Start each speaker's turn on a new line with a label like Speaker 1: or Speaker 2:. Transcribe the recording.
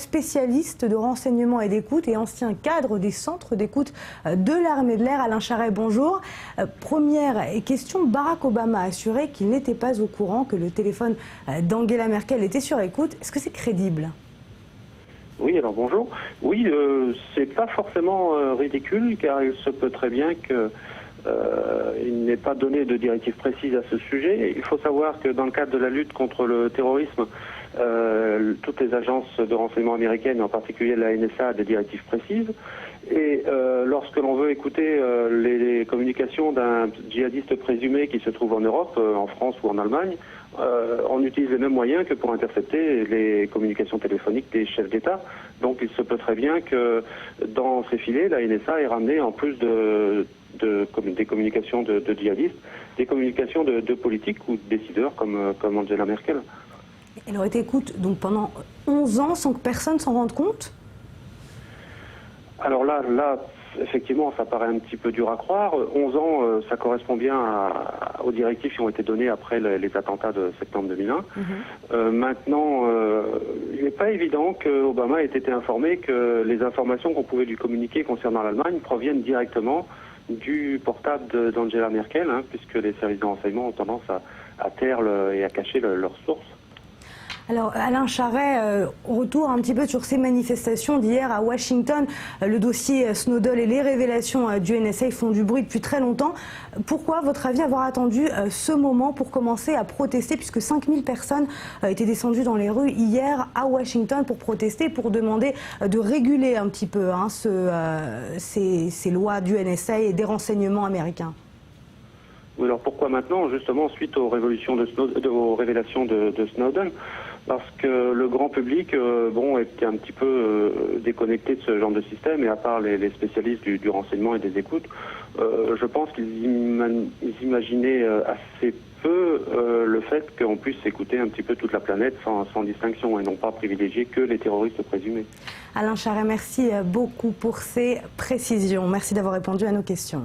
Speaker 1: spécialiste de renseignement et d'écoute et ancien cadre des centres d'écoute de l'armée de l'air. Alain Charret, bonjour. Première question, Barack Obama a assuré qu'il n'était pas au courant que le téléphone d'Angela Merkel était sur écoute. Est-ce que c'est crédible ?
Speaker 2: Oui, alors bonjour. Oui, c'est pas forcément ridicule, car il se peut très bien que il n'est pas donné de directive précise à ce sujet. Il faut savoir que dans le cadre de la lutte contre le terrorisme, toutes les agences de renseignement américaines, en particulier la NSA, a des directives précises. Et lorsque l'on veut écouter les communications d'un djihadiste présumé qui se trouve en Europe, en France ou en Allemagne, on utilise les mêmes moyens que pour intercepter les communications téléphoniques des chefs d'État. Donc il se peut très bien que dans ces filets, la NSA ait ramené, en plus des communications de djihadistes, des communications de politiques ou de décideurs comme Angela Merkel.
Speaker 1: Elle aurait été écoute donc pendant 11 ans sans que personne s'en rende compte ?
Speaker 2: Alors là, effectivement, ça paraît un petit peu dur à croire. 11 ans, ça correspond bien aux directives qui ont été données après les attentats de septembre 2001. Maintenant, il n'est pas évident qu'Obama ait été informé que les informations qu'on pouvait lui communiquer concernant l'Allemagne proviennent directement du portable d'Angela Merkel, puisque les services de renseignement ont tendance à taire et à cacher leurs sources.
Speaker 1: Alors Alain Charret, retour un petit peu sur ces manifestations d'hier à Washington. Le dossier Snowden et les révélations du NSA font du bruit depuis très longtemps. Pourquoi, à votre avis, avoir attendu ce moment pour commencer à protester, puisque 5000 personnes étaient descendues dans les rues hier à Washington pour protester, pour demander de réguler un petit peu ces lois du NSA et des renseignements américains?
Speaker 2: Oui, alors pourquoi maintenant? Justement, suite aux révélations de Snowden, parce que le grand public était un petit peu déconnecté de ce genre de système, et à part les spécialistes du renseignement et des écoutes, je pense qu'ils imaginaient assez peu le fait qu'on puisse écouter un petit peu toute la planète sans distinction, et non pas privilégier que les terroristes présumés.
Speaker 1: Alain Charret, merci beaucoup pour ces précisions. Merci d'avoir répondu à nos questions.